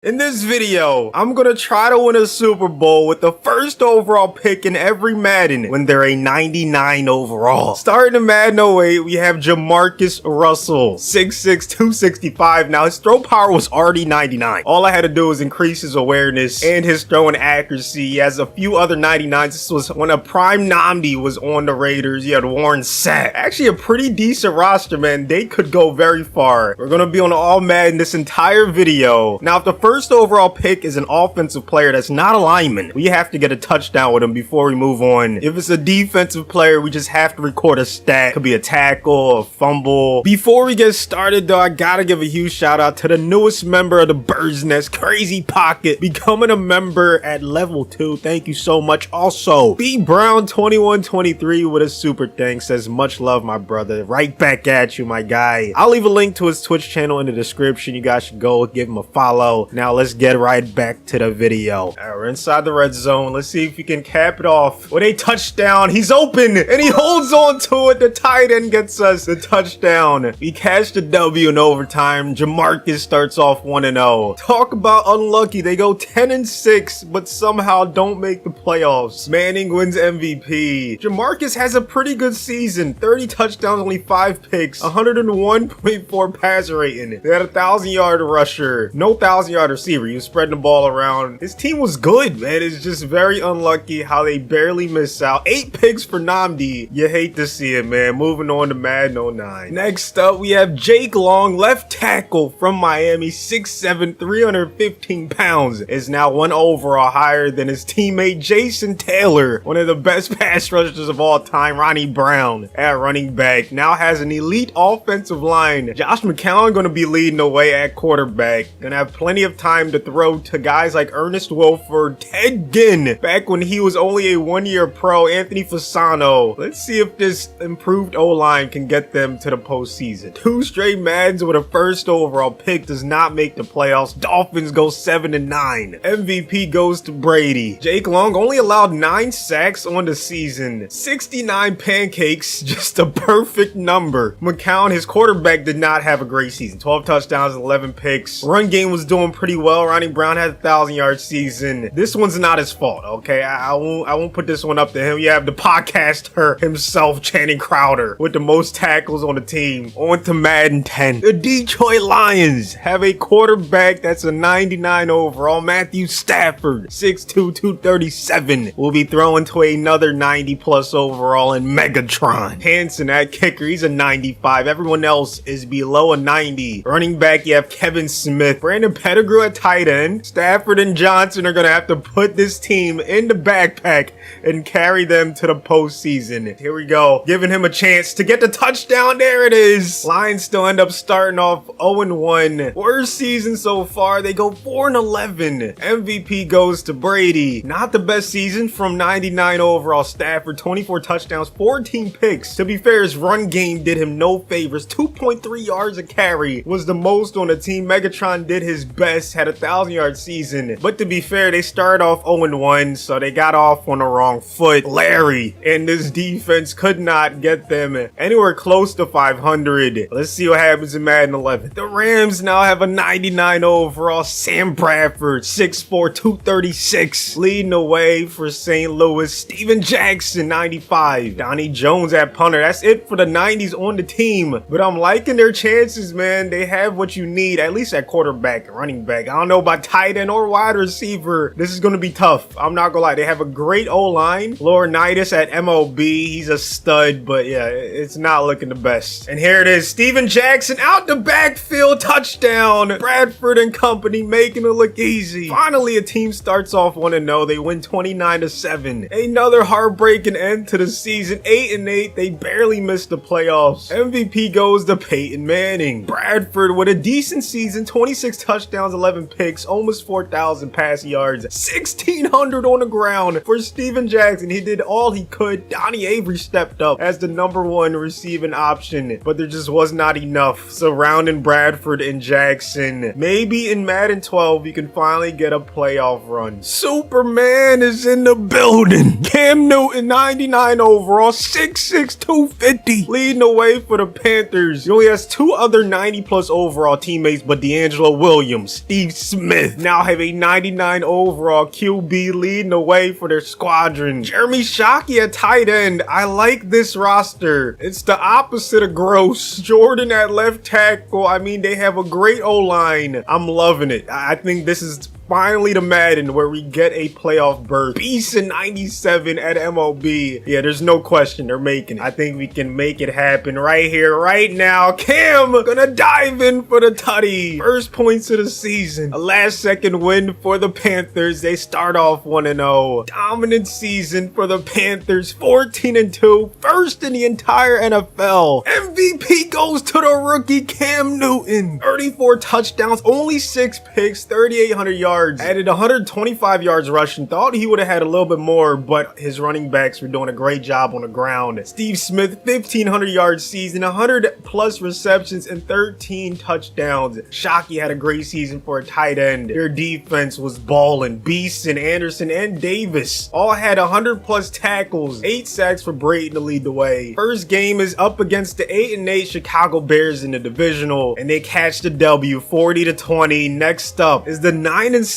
In this video, I'm gonna try to win a Super Bowl with the first overall pick in every Madden when they're a 99 overall. Starting in Madden 08, we have Jamarcus Russell, 6'6", 265. Now, his throw power was already 99. All I had to do was increase his awareness and his throwing accuracy. He has a few other 99s. This was when a prime Nnamdi was on the Raiders. You had Warren Sapp. Actually, a pretty decent roster, man. They could go very far. We're gonna be on all Madden this entire video. Now, if the first overall pick is an offensive player that's not a lineman, we have to get a touchdown with him before we move on. If it's a defensive player, we just have to record a stat. Could be a tackle, a fumble. Before we get started though, I gotta give a huge shout out to the newest member of the Bird's Nest, Crazy Pocket, becoming a member at level 2. Thank you so much. Also, B Brown 2123 with a super thanks, says much love, my brother. Right back at you, my guy. I'll leave a link to his Twitch channel in the description. You guys should go give him a follow. Now let's get right back to the video. All right, we're inside the red zone. Let's see if we can cap it off with a touchdown. He's open and he holds on to it. The tight end gets us the touchdown. We catch the W in overtime. Jamarcus starts off 1-0. Talk about unlucky. They go 10-6, but somehow don't make the playoffs. Manning wins MVP. Jamarcus has a pretty good season. 30 touchdowns, only 5 picks, 101.4 passer rating. They had a 1,000-yard rusher. No 1,000-yard receiver. He was spreading the ball around. His team was good, man. It's just very unlucky how they barely miss out. 8 picks for Nnamdi. You hate to see it, man. Moving on to Madden 09. Next up, we have Jake Long, left tackle from Miami, 6'7", 315 pounds. Is now 1 overall higher than his teammate Jason Taylor, one of the best pass rushers of all time. Ronnie Brown at running back now has an elite offensive line. Josh McCown going to be leading the way at quarterback. Gonna have plenty of time to throw to guys like Ernest Wilford, Ted Ginn, back when he was only a 1-year pro, Anthony Fasano. Let's see if this improved O-line can get them to the postseason. 2 straight Maddens with a first overall pick does not make the playoffs. Dolphins go 7-9. MVP goes to Brady. Jake Long only allowed 9 sacks on the season. 69 pancakes, just a perfect number. McCown, his quarterback, did not have a great season. 12 touchdowns, 11 picks. Run game was doing pretty well. Ronnie Brown had a 1,000-yard season. This one's not his fault, okay? I won't put this one up to him. You have the podcaster himself, Channing Crowder, with the most tackles on the team. On to Madden 10. The Detroit Lions have a quarterback that's a 99 overall, Matthew Stafford, 6'2", 237. Will be throwing to another 90+ overall in Megatron. Hanson at kicker, he's a 95. Everyone else is below a 90. Running back, you have Kevin Smith. Brandon Pettigrew at tight end. Stafford and Johnson are going to have to put this team in the backpack and carry them to the postseason. Here we go. Giving him a chance to get the touchdown. There it is. Lions still end up starting off 0-1. Worst season so far. They go 4-11. MVP goes to Brady. Not the best season from 99 overall. Stafford, 24 touchdowns, 14 picks. To be fair, his run game did him no favors. 2.3 yards a carry was the most on the team. Megatron did his best, had a 1,000-yard season. But to be fair, they started off 0-1, so they got off on the wrong foot. Larry and this defense could not get them anywhere close to 500. Let's see what happens in Madden 11. The Rams now have a 99 overall. Sam Bradford, 6'4", 236, leading the way for St. Louis. Steven Jackson, 95. Donnie Jones at punter. That's it for the 90s on the team. But I'm liking their chances, man. They have what you need, at least at quarterback and running back. I don't know about tight end or wide receiver. This is going to be tough. I'm not gonna lie. They have a great O-line. Laurinaitis at MOB. He's a stud, but yeah, it's not looking the best. And here it is. Steven Jackson out the backfield. Touchdown. Bradford and company making it look easy. Finally, a team starts off 1-0. They win 29-7. Another heartbreaking end to the season. 8-8. They barely missed the playoffs. MVP goes to Peyton Manning. Bradford with a decent season. 26 touchdowns, 11 picks, almost 4,000 pass yards, 1,600 on the ground for Steven Jackson. He did all he could. Donnie Avery stepped up as the #1 receiving option, but there just was not enough surrounding Bradford and Jackson. Maybe in Madden 12 you can finally get a playoff run. Superman is in the building. Cam Newton, 99 overall, 6'6", 250, leading the way for the Panthers. He only has 2 other 90+ overall teammates, but D'Angelo Williams, Steve Smith now have a 99 overall QB leading the way for their squadron. Jeremy Shockey at tight end. I like this roster. It's the opposite of gross. Jordan at left tackle. I mean, they have a great O-line. I'm loving it. I think this is finally the Madden where we get a playoff berth. Beast in 97 at MLB. Yeah, there's no question they're making it. I think we can make it happen right here, right now. Cam gonna dive in for the tutty. First points of the season. A last second win for the Panthers. They start off 1-0. Dominant season for the Panthers. 14-2. First in the entire NFL. MVP goes to the rookie Cam Newton. 34 touchdowns, only 6 picks, 3,800 yards. Added 125 yards rushing. Thought he would have had a little bit more, but his running backs were doing a great job on the ground. Steve Smith, 1,500 yard season, 100 plus receptions, and 13 touchdowns. Shockey had a great season for a tight end. Their defense was balling. Beeson, Anderson, and Davis all had 100 plus tackles. 8 sacks for Brayton to lead the way. First game is up against the 8-8 Chicago Bears in the divisional, and they catch the W, 40-20. Next up is the 9-7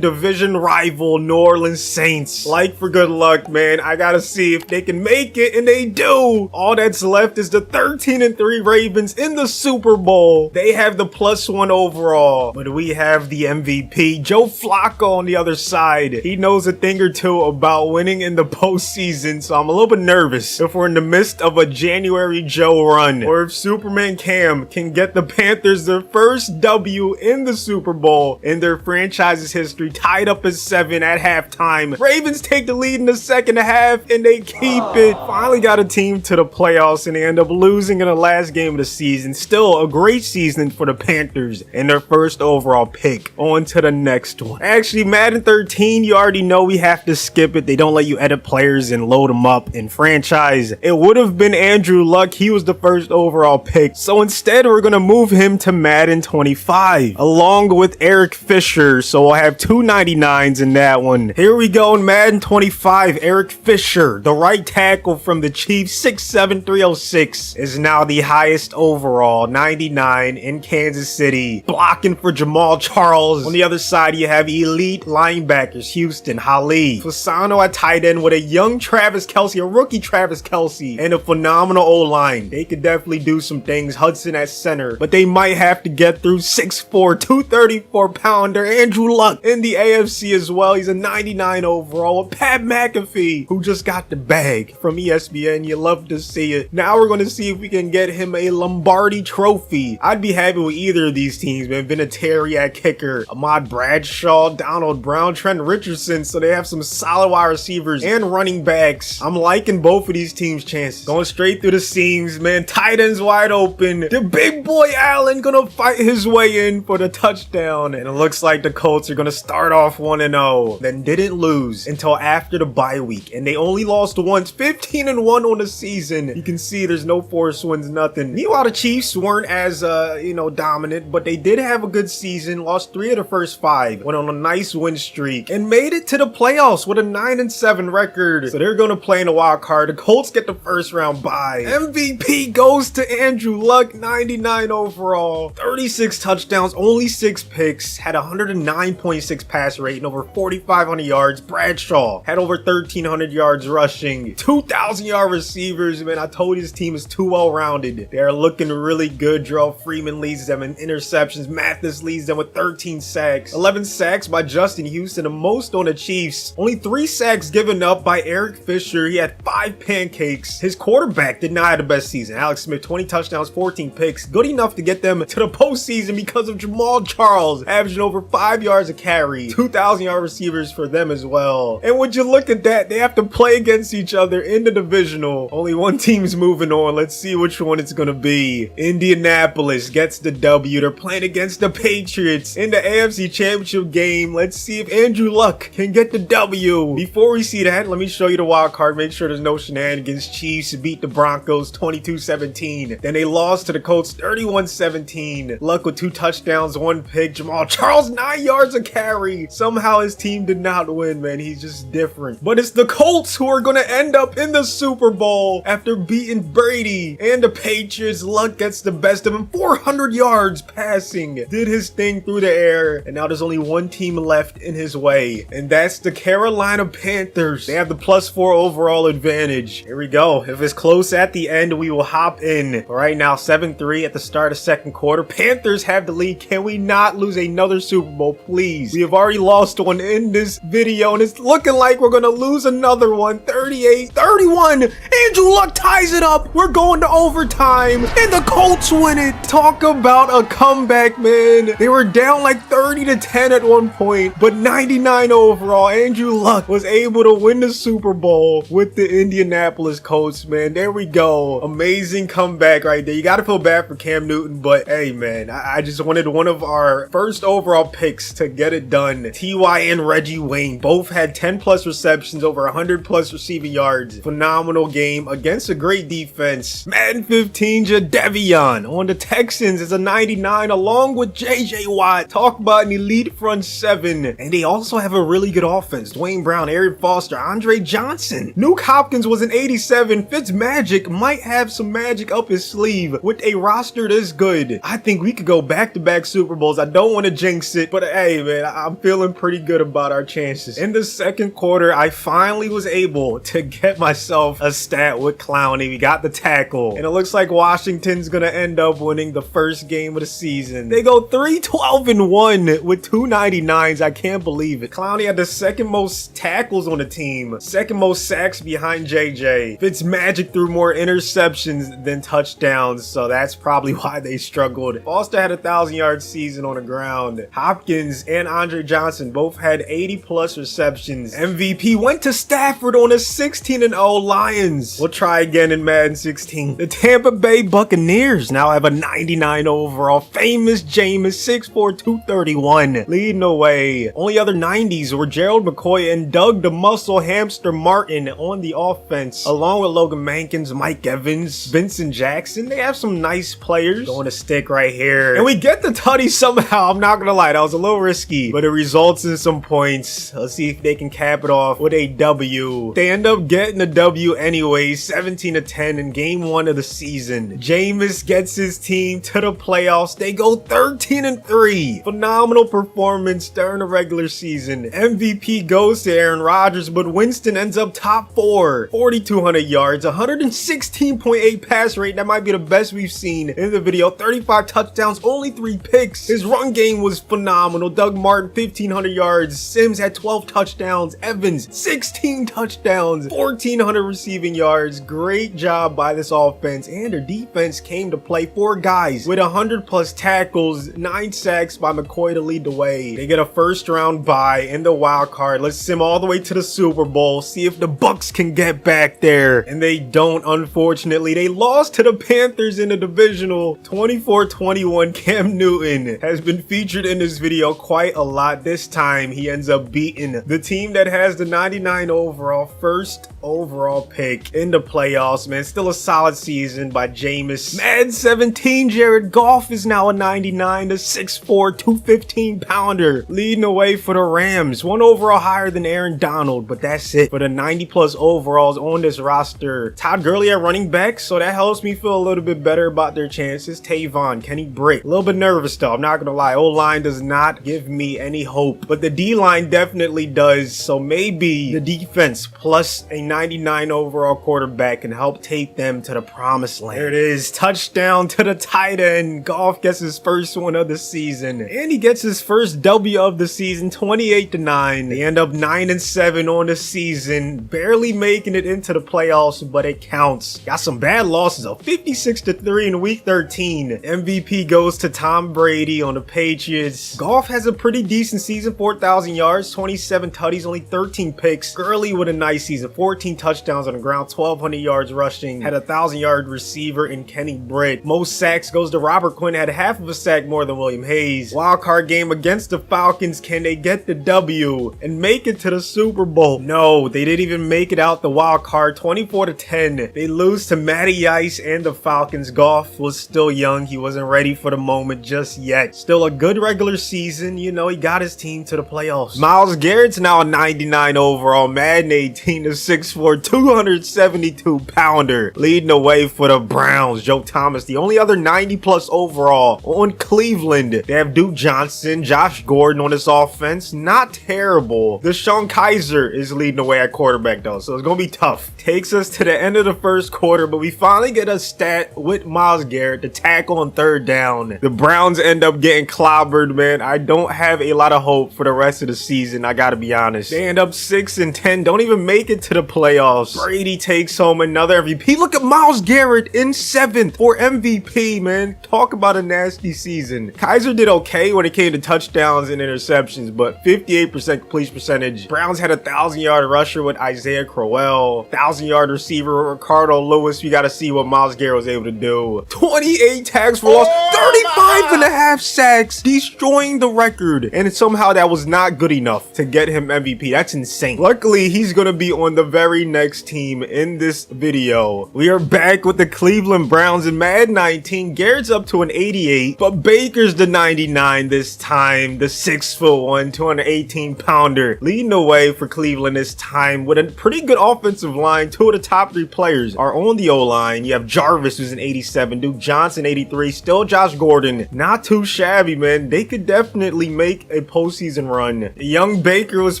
division rival New Orleans Saints. Like for good luck, man. I gotta see if they can make it, and they do. All that's left is the 13-3 Ravens in the Super Bowl. They have the +1 overall, but we have the MVP, Joe Flacco, on the other side. He knows a thing or two about winning in the postseason, so I'm a little bit nervous if we're in the midst of a January Joe run, or if Superman Cam can get the Panthers their first W in the Super Bowl in their franchise's history, tied up at 7 at halftime. Ravens take the lead in the second half, and they keep it. Finally got a team to the playoffs, and they end up losing in the last game of the season. Still a great season for the Panthers and their first overall pick. On to the next one. Actually, Madden 13, you already know we have to skip it. They don't let you edit players and load them up in franchise. It would have been Andrew Luck. He was the first overall pick. So instead, we're going to move him to Madden 25 along with Eric Fisher. So we'll have 2 99s in that one. Here we go in Madden 25. Eric Fisher, the right tackle from the Chiefs, 6'7", 306, is now the highest overall, 99 in Kansas City. Blocking for Jamal Charles. On the other side, you have elite linebackers, Houston, Hali. Fasano at tight end with a young Travis Kelce, a rookie Travis Kelce, and a phenomenal O-line. They could definitely do some things. Hudson at center, but they might have to get through 6'4", 234-pounder Andrew Luck in the AFC as well. He's a 99 overall with Pat McAfee, who just got the bag from ESPN. You love to see it. Now we're going to see if we can get him a Lombardi trophy. I'd be happy with either of these teams, man. Vinatieri at kicker, Ahmad Bradshaw, Donald Brown, Trent Richardson. So they have some solid wide receivers and running backs. I'm liking both of these teams' chances. Going straight through the seams, man. Tight ends wide open. The big boy Allen gonna fight his way in for the touchdown. And it looks like the Colts are gonna start off 1-0, then didn't lose until after the bye week, and they only lost once, 15-1 on the season. You can see there's no forced wins, nothing. Meanwhile, the Chiefs weren't as dominant, but they did have a good season. Lost 3 of the first 5, went on a nice win streak, and made it to the playoffs with a 9-7 record. So they're gonna play in the wild card. The Colts get the first round bye. MVP goes to Andrew Luck, 99 overall, 36 touchdowns, only 6 picks, had 109.6 pass rate and over 4,500 yards. Bradshaw had over 1,300 yards rushing, 2,000 yard receivers. Man, I told you this team is too well rounded. They're looking really good. Jarrell Freeman leads them in interceptions. Mathis leads them with 13 sacks. 11 sacks by Justin Houston, the most on the Chiefs. Only 3 sacks given up by Eric Fisher. He had 5 pancakes. His quarterback did not have the best season. Alex Smith, 20 touchdowns, 14 picks. Good enough to get them to the postseason because of Jamal Charles, averaging over 5 yards a carry. 2,000 yard receivers for them as well. And would you look at that, they have to play against each other in the divisional. Only one team's moving on. Let's see which one it's gonna be. Indianapolis gets the W. They're playing against the Patriots in the AFC Championship game. Let's see if Andrew Luck can get the W. Before we see that, let me show you the wild card. Make sure there's no shenanigans. Chiefs beat the Broncos 22-17. Then they lost to the Colts 31-17. Luck with 2 touchdowns, 1 pick. Jamal Charles 9 yards yards a carry. Somehow his team did not win, man. He's just different. But it's the Colts who are going to end up in the Super Bowl after beating Brady and the Patriots. Luck gets the best of him. 400 yards passing. Did his thing through the air. And now there's only one team left in his way. And that's the Carolina Panthers. They have the +4 overall advantage. Here we go. If it's close at the end, we will hop in. Right now, 7-3 at the start of second quarter. Panthers have the lead. Can we not lose another Super Bowl, please? We have already lost one in this video, and it's looking like we're gonna lose another one. 38-31. Andrew Luck ties it up. We're going to overtime, and the Colts win it. Talk about a comeback, man. They were down like 30-10 at one point, but 99 overall. Andrew Luck was able to win the Super Bowl with the Indianapolis Colts, man. There we go. Amazing comeback right there. You got to feel bad for Cam Newton, but hey, man, I just wanted one of our first overall picks to get it done. T.Y. and Reggie Wayne both had 10+ receptions, over 100+ receiving yards. Phenomenal game against a great defense. Madden 15, Jadeveon on the Texans is a 99 along with J.J. Watt. Talk about an elite front seven. And they also have a really good offense. Dwayne Brown, Arian Foster, Andre Johnson. Nuke Hopkins was an 87. Fitzmagic might have some magic up his sleeve with a roster this good. I think we could go back-to-back Super Bowls. I don't want to jinx it, but hey, man, I'm feeling pretty good about our chances. In the second quarter, I finally was able to get myself a stat with Clowney. We got the tackle, and it looks like Washington's gonna end up winning the first game of the season. They go 3-12-1 with 299s. I can't believe it. Clowney had the second most tackles on the team, second most sacks behind JJ. Fitzmagic threw more interceptions than touchdowns, so that's probably why they struggled. Foster had a 1,000-yard season on the ground. Hopkins and Andre Johnson both had 80+ receptions. MVP went to Stafford on a 16-0 Lions. We'll try again in Madden 16. The Tampa Bay Buccaneers now have a 99 overall. Famous Jameis, 6'4", 231, leading the way. Only other 90s were Gerald McCoy and Doug the Muscle Hamster Martin on the offense, along with Logan Mankins, Mike Evans, Vincent Jackson. They have some nice players. Going to stick right here. And we get the tutty somehow. I'm not going to lie, that was a little risky, but it results in some points. Let's see if they can cap it off with a W. They end up getting a W anyway, 17-10 in game 1 of the season. Jameis gets his team to the playoffs. They go 13-3. Phenomenal performance during the regular season. MVP goes to Aaron Rodgers, but Winston ends up top 4. 4,200 yards, 116.8 pass rate. That might be the best we've seen in the video. 35 touchdowns, only 3 picks. His run game was phenomenal. Doug Martin, 1,500 yards. Sims had 12 touchdowns. Evans, 16 touchdowns, 1,400 receiving yards. Great job by this offense, and their defense came to play. 4 guys with 100+ tackles, 9 sacks by McCoy to lead the way. They get a first-round bye in the wild card. Let's sim all the way to the Super Bowl, see if the Bucs can get back there. And they don't, unfortunately. They lost to the Panthers in the divisional, 24-21. Cam Newton has been featured in this video quite a lot. This time, he ends up beating the team that has the 99 overall, first overall pick in the playoffs, man. Still a solid season by Jameis. Madden 17, Jared Goff is now a 99, the 6'4", 215 pounder, leading the way for the Rams. 1 overall higher than Aaron Donald, but that's it for the 90+ overalls on this roster. Todd Gurley at running back, so that helps me feel a little bit better about their chances. Tavon, Kenny Britt, a little bit nervous though, I'm not gonna lie. O-line does not give me any hope, but the D-line definitely does, so maybe the defense plus a 99 overall quarterback can help take them to the promised land. There it is, touchdown to the tight end. Goff gets his first one of the season, and he gets his first W of the season, 28-9. They end up 9-7 on the season, barely making it into the playoffs, but it counts. Got some bad losses, of 56-3 in week 13. MVP goes to Tom Brady on the Patriots. Goff has a pretty decent season, 4,000 yards, 27 tutties, only 13 picks. Gurley with a nice season, 14 touchdowns on the ground, 1,200 yards rushing, had a 1,000-yard receiver in Kenny Britt. Most sacks goes to Robert Quinn, had half of a sack more than William Hayes. Wildcard game against the Falcons. Can they get the W and make it to the Super Bowl? No, they didn't even make it out the wild card. 24-10. They lose to Matty Ice and the Falcons. Goff was still young. He wasn't ready for the moment just yet. Still a good regular season. and you know, he got his team to the playoffs. Myles Garrett's now a 99 overall Madden 18, a 6'4", 272 pounder, leading the way for the Browns. Joe Thomas, the only other 90 plus overall on Cleveland. They have Duke Johnson, Josh Gordon on this offense, not terrible. Deshaun Kaiser is leading the way at quarterback though, so it's gonna be tough. Takes us to the end of the first quarter, but we finally get a stat with Myles Garrett to tackle on third down. The Browns end up getting clobbered, man. I don't have a lot of hope for the rest of the season, I gotta be honest. They end up 6-10, don't even make it to the playoffs. Brady takes home another MVP. Look at Myles Garrett in 7th for MVP, man. Talk about a nasty season. Kaiser did okay when it came to touchdowns and interceptions, but 58% completion percentage. Browns had a 1,000-yard rusher with Isaiah Crowell, 1,000-yard receiver Ricardo Lewis. We gotta see what Myles Garrett was able to do. 28 tackles for loss, 35.5 sacks, destroying the record. And somehow that was not good enough to get him MVP. That's insane. Luckily, he's gonna be on the very next team in this video. We are back with the Cleveland Browns in Madden 19. Garrett's up to an 88, but Baker's the 99 this time. The 6'1", 218 pounder, leading the way for Cleveland this time with a pretty good offensive line. Two of the top 3 players are on the O-line. You have Jarvis, who's an 87, Duke Johnson, 83, still Josh Gordon. Not too shabby, man. They could definitely make a postseason run. Young Baker was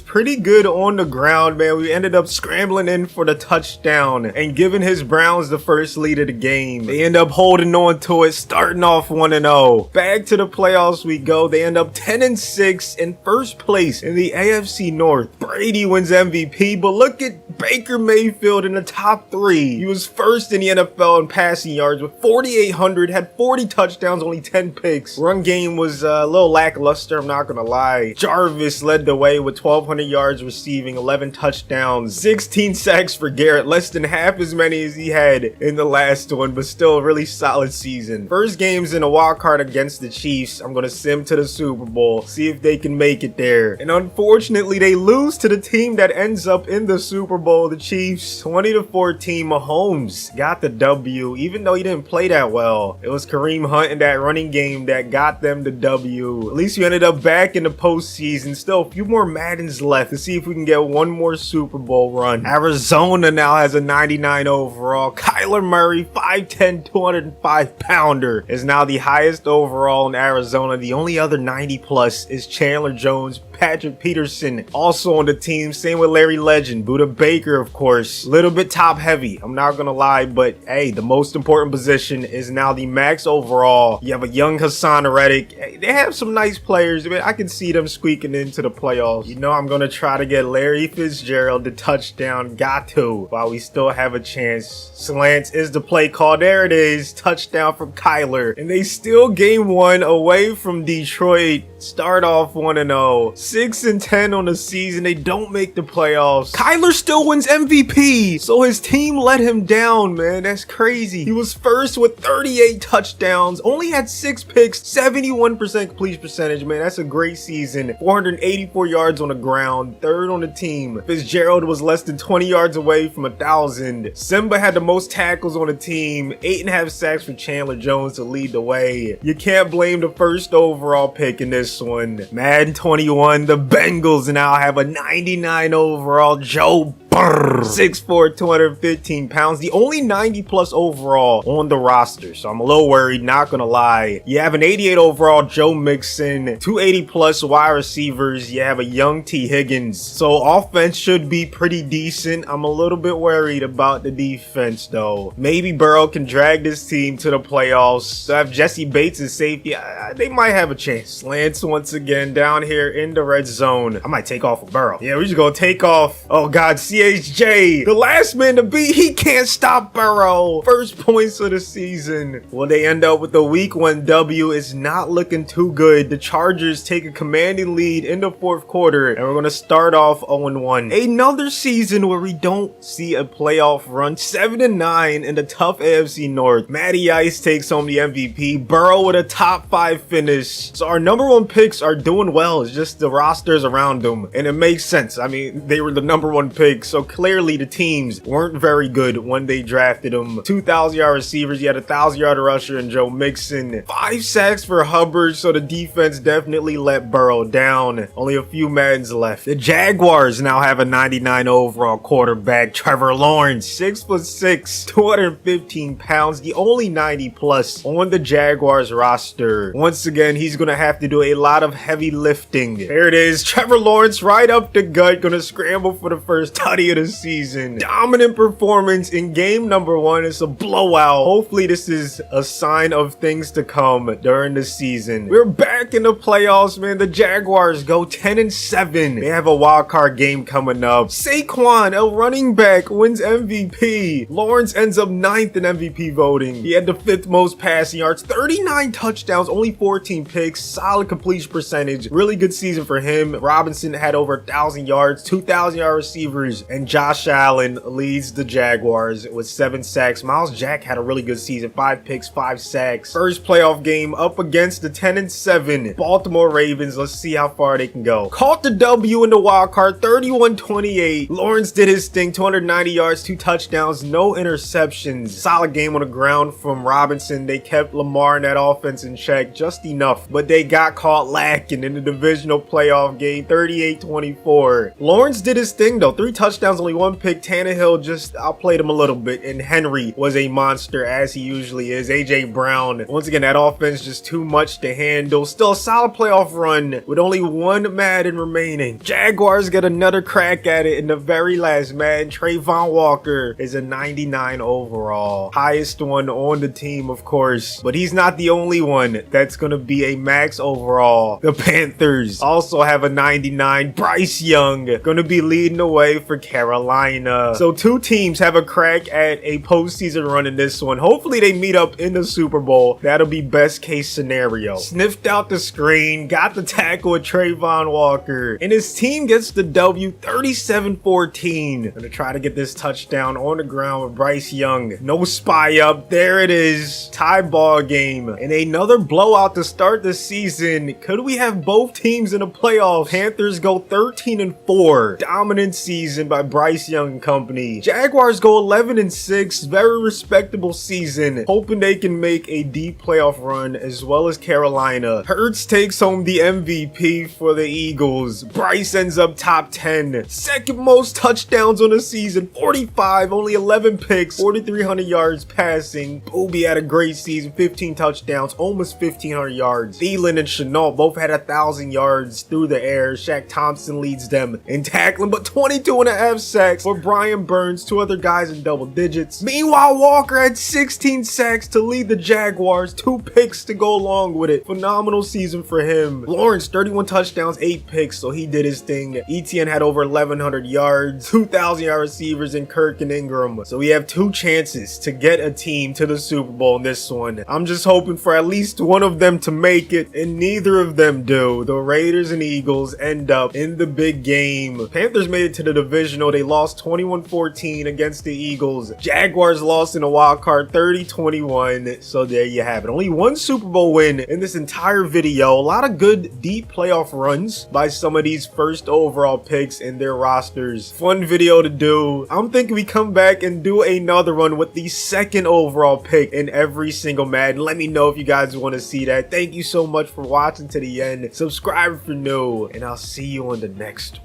pretty good on the ground, man. We ended up scrambling in for the touchdown and giving his Browns the first lead of the game. They end up holding on to it, starting off 1-0. Back to the playoffs we go. They end up 10-6 in first place in the AFC North. Brady wins MVP, but look at Baker Mayfield in the top 3. He was first in the NFL in passing yards with 4,800, had 40 touchdowns, only 10 picks. Run game was a little lackluster, I'm not gonna lie. Jarvis led the way with 1,200 yards receiving, 11 touchdowns, 16 sacks for Garrett, less than half as many as he had in the last one, but still a really solid season. First game's in a wild card against the Chiefs. I'm gonna sim to the Super Bowl, see if they can make it there. And unfortunately, they lose to the team that ends up in the Super Bowl, the Chiefs, 20-14. Mahomes got the W, even though he didn't play that well. It was Kareem Hunt in that running game that got them the W. At least we ended up back in the postseason. Still a few more Maddens left to see if we can get one more Super Bowl run. Arizona now has a 99 overall. Kyler Murray, 5'10", 205 pounder, is now the highest overall in Arizona. The only other 90 plus is Chandler Jones, Patrick Peterson also on the team. Same with Larry Legend, Buda Baker, of course. Little bit top heavy, I'm not gonna lie, but hey, the most important position is now the max overall. You have a young Hassan Reddick. Hey, they have some nice players. I mean, I can see them squeaking into the playoffs. You know, I'm gonna try to get Larry Fitzgerald the touchdown. Got to, while we still have a chance. Slants is the play call. There it is. Touchdown from Kyler. And they still game 1 away from Detroit. Start off 1-0. 6-10 on the season. They don't make the playoffs. Kyler still wins MVP. So his team let him down, man. That's crazy. He was first with 38 touchdowns. Only had 6 picks. 71% completion percentage, man. That's a great season. 484 yards on the ground. Third on the team. Fitzgerald was less than 20 yards away from 1,000. Simba had the most tackles on the team. 8.5 sacks for Chandler Jones to lead the way. You can't blame the first overall pick in this one. Madden 21, the Bengals now have a 99 overall Joe 6'4", 215 pounds, the only 90 plus overall on the roster, so I'm a little worried, not gonna lie. You have an 88 overall Joe Mixon, 280 plus wide receivers. You have a young T Higgins, so offense should be pretty decent. I'm a little bit worried about the defense though. Maybe Burrow can drag this team to the playoffs. So have Jesse Bates as safety, they might have a chance. Lance once again down here in the red zone. I might take off with Burrow. Yeah, we're just gonna take off. Oh god, CHJ, the last man to beat. He can't stop Burrow. First points of the season. Will they end up with a week 1 W? It's not looking too good. The Chargers take a commanding lead in the 4th quarter, and we're gonna start off 0-1. Another season where we don't see a playoff run. 7-9 in the tough AFC North. Matty Ice takes home the MVP. Burrow with a top 5 finish. So our number 1 pick picks are doing well. It's just the rosters around them, and it makes sense. I mean, they were the #1 pick, so clearly the teams weren't very good when they drafted them. 2,000-yard receivers. You had a 1,000-yard rusher in Joe Mixon. 5 sacks for Hubbard, so the defense definitely let Burrow down. Only a few Maddens left. The Jaguars now have a 99 overall quarterback, Trevor Lawrence, 6'6", 215 pounds, the only 90 plus on the Jaguars roster. Once again, he's gonna have to do a lot of heavy lifting. There it is, Trevor Lawrence right up the gut, gonna scramble for the first tutty of the season. Dominant performance in game #1. It's a blowout. Hopefully this is a sign of things to come during the season. We're back in the playoffs, man. The Jaguars go 10-7. They have a wild card game coming up. Saquon, a running back, wins MVP. Lawrence ends up 9th in MVP voting. He had the 5th most passing yards, 39 touchdowns, only 14 picks, solid completion percentage. Really good season for him. Robinson had over 1,000 yards, 2,000-yard receivers, and Josh Allen leads the Jaguars with 7 sacks. Miles Jack had a really good season, 5 picks, 5 sacks. First playoff game up against the 10-7 Baltimore Ravens. Let's see how far they can go. Caught the W in the wild card, 31-28. Lawrence did his thing, 290 yards, 2 touchdowns, no interceptions. Solid game on the ground from Robinson. They kept Lamar in that offense in check just enough, but they got caught lacking in the divisional playoff game, 38-24. Lawrence did his thing though, 3 touchdowns, only 1 pick. Tannehill just outplayed him a little bit, and Henry was a monster as he usually is. AJ Brown, once again, that offense just too much to handle. Still a solid playoff run with only 1 Madden remaining. Jaguars get another crack at it in the very last Madden. Trayvon Walker is a 99 overall, highest one on the team, of course, but he's not the only one that's gonna be a max overall. The Panthers also have a 99. Bryce Young gonna be leading the way for Carolina. So 2 teams have a crack at a postseason run in this one. Hopefully they meet up in the Super Bowl. That'll be best case scenario. Sniffed out the screen, got the tackle with Trayvon Walker, and his team gets the W, 37-14. Gonna try to get this touchdown on the ground with Bryce Young. No spy up. There it is. Tie ball game. And another blowout to start the season. Could we have both teams in the playoffs? Panthers go 13-4. Dominant season by Bryce Young and company. Jaguars go 11-6. Very respectable season. Hoping they can make a deep playoff run, as well as Carolina. Hurts takes home the MVP for the Eagles. Bryce ends up top 10. Second most touchdowns on the season, 45, only 11 picks, 4,300 yards passing. Booby had a great season, 15 touchdowns, almost 1,500 yards. Thielen and Chenault both had 1,000 yards through the air. Shaq Thompson leads them in tackling, but 22.5 sacks for Brian Burns, 2 other guys in double digits. Meanwhile, Walker had 16 sacks to lead the Jaguars, 2 picks to go along with it. Phenomenal season for him. Lawrence, 31 touchdowns, 8 picks, so he did his thing. Etienne had over 1,100 yards, 2,000-yard receivers in Kirk and Ingram. So we have 2 chances to get a team to the Super Bowl in this one. I'm just hoping for at least one of them to make it, and neither of them do. The Raiders and Eagles end up in the big game. Panthers made it to the divisional. They lost 21-14 against the Eagles. Jaguars lost in a wild card 30-21. So there you have it. Only 1 Super Bowl win in this entire video. A lot of good deep playoff runs by some of these first overall picks in their rosters. Fun video to do. I'm thinking we come back and do another one with the 2nd overall pick in every single Madden. Let me know if you guys want to see that. Thank you so much for watching to the end. Subscribe if you're new, and I'll see you on the next one.